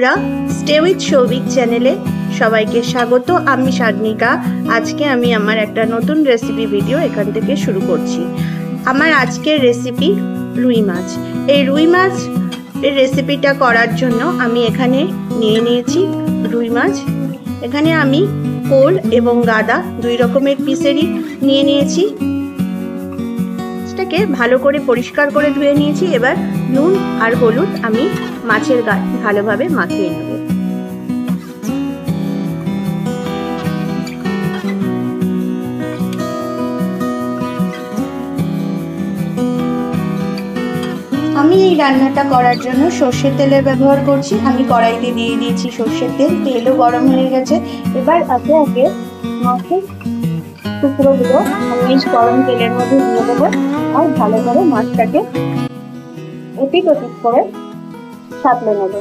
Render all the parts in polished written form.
বন্ধুরা, stay with Souvik চ্যানেলে সবাইকে স্বাগত। আমি সাগনিকা। আজকে আমি আমার একটা নতুন রেসিপি ভিডিও এখান থেকে শুরু করছি। আমার আজকের রেসিপি রুই মাছ। এই রুই মাছ এর রেসিপিটা করার জন্য আমি এখানে নিয়ে নিয়েছি রুই মাছ। এখানে আমি কোল এবং গাদা দুই রকমের পিসেরই নিয়ে নিয়েছি। মাছটাকে ভালো করে পরিষ্কার করে ধুয়ে নিয়েছি। এবার নুন আর হলুদ আমি মাছের গায়ে ভালোভাবে মাখিয়ে নেব। আমি এই রান্নাটা করার জন্য সর্ষের তেলের ব্যবহার করছি। আমি কড়াইতে দিয়ে দিয়েছি সর্ষের তেল। তেলও গরম হয়ে গেছে। এবার একে একে মাছের টুকরোগুলো আমি গরম তেলের মধ্যে দিয়ে দেবো আর ভালো করে মাছটাকে এপিট ওপিট করে সাঁতলে নেব।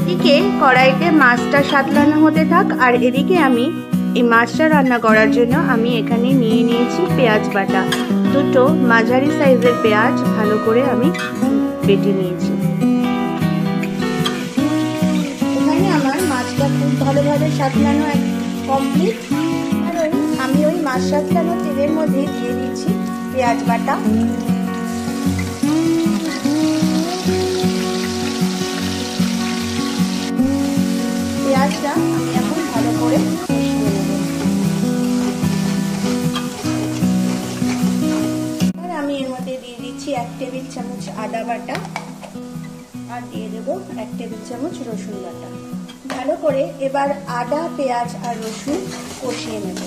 এদিকে কড়াইতে মাছটা সাঁতলানো হতে থাক, আর এদিকে আমি এই মাছটা রান্না করার জন্য আমি এখানে নিয়ে নিয়েছি পেঁয়াজ বাটা। দুটো মাঝারি সাইজের পেঁয়াজ ভালো করে আমি বেটে নিয়েছি। এখানে আমার মাছটা খুব ভালোভাবে সাঁতলানো কমপ্লিট। আর আমি ওই মাছ সাঁতলানো তেলের মধ্যে দিয়ে দিচ্ছি পেঁয়াজ বাটা। পেঁয়াজটা আমি এখন ভালো করে কষিয়ে নেব। আর আমি এর মধ্যে দিয়ে দিচ্ছি 1 টেবিল চামচ আদা বাটা আর দিয়ে দেব 1 টেবিল চামচ রসুন বাটা। ভালো করে এবার আদা, পেঁয়াজ আর রসুন কষিয়ে নেব।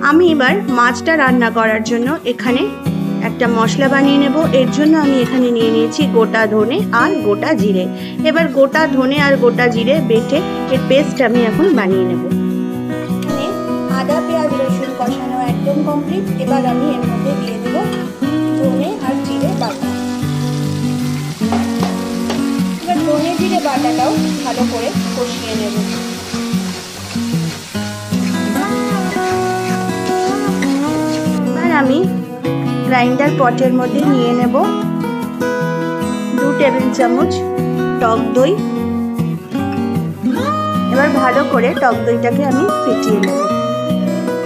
আমি এবার মাছটা রান্না করার জন্য এখানে একটা মশলা বানিয়ে নেব। এর জন্য আমি এখানে নিয়ে নিয়েছি গোটা ধনে আর গোটা জিরে। এবার গোটা ধনে আর গোটা জিরে বেটে এর পেস্ট আমি এখন বানিয়ে নেব। এখানে আদা, পেঁয়াজ, রসুন কষানো একদম কমপ্লিট। এবার আমি এর মধ্যে দিয়ে দেব ধনে আর জিরে বাটা। এবার ধনে জিরে বাটাটাও ভালো করে কষিয়ে নেব। এবার আমি গ্রাইন্ডার পটের মধ্যে নিয়ে নেব 2 টেবিল চামচ টক দই। এবার ভালো করে টক দইটাকে আমি ফেটিয়ে নেব।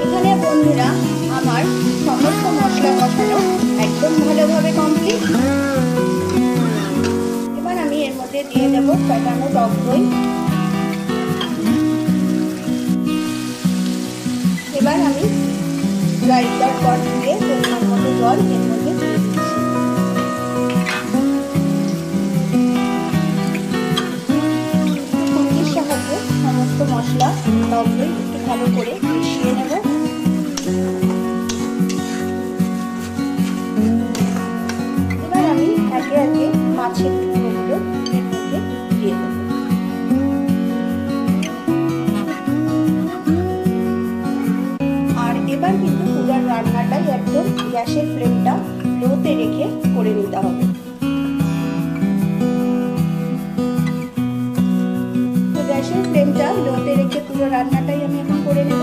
এখানে বন্ধুরা আমার সমস্ত মশলা কষানো একদম ভালোভাবে কমপ্লিট। এবার আমি এর মধ্যে দিয়ে দেব ফেটানো টক দই। এবার আমি গ্রাইন্ডার পট দিয়ে পরিমাণ মতো জল এর মধ্যে দিয়ে দিচ্ছি। খুন্তির সাহায্যে সমস্ত মশলা টক দই একটু ভালো করে মিশিয়ে নেব। এবার আমি একে একে মাছের টুকরোগুলো এর মধ্যে দিয়ে দেব। এবার কিন্তু পুরো রান্নাটাই একদম গ্যাসের ফ্লেমটা লোতে রেখে করে নিতে হবে। তো গ্যাসের ফ্লেমটা লোতে রেখে পুরো রান্নাটাই আমি এখন করে নেব।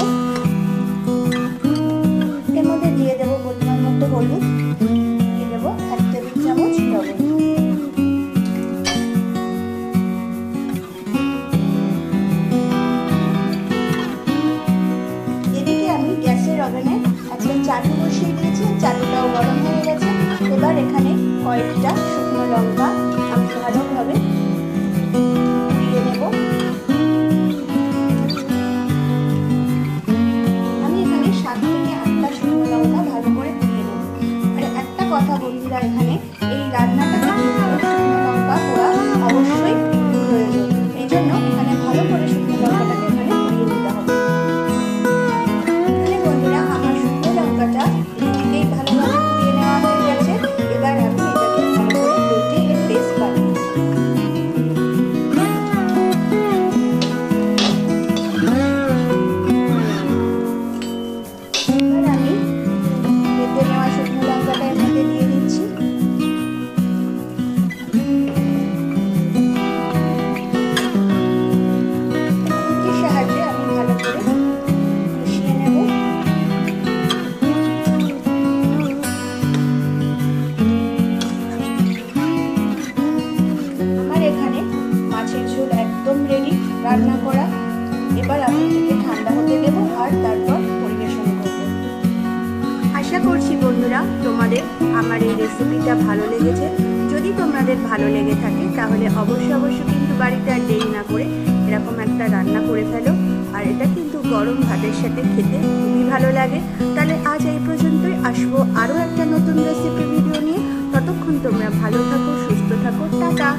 এর মধ্যে দিয়ে দেবো পরিমাণ মতো হলুদ, দিয়ে দেবো 1 টেবিল চামচ লবণ। এদিকে আমি গ্যাসের ওভেনে একটা চাটু বসিয়ে দিয়েছি। চাটুটাও গরম হয়ে গেছে। এবার এখানে কয়েকটা শুকনো লঙ্কা আমি ভালোভাবে পুড়িয়ে নেব। আমার এই রেসিপিটা ভালো লেগেছে। যদি তোমাদের ভালো লেগে থাকে তাহলে অবশ্যই কিন্তু বাড়িতে আর দেরি না করে এরকম একটা রান্না করে ফেলো। আর এটা কিন্তু গরম ভাতের সাথে খেতে খুবই ভালো লাগে। তাহলে আজ এই পর্যন্তই, আসবো আরও একটা নতুন রেসিপি ভিডিও নিয়ে। ততক্ষণ তোমরা ভালো থাকো, সুস্থ থাকো, টাটা।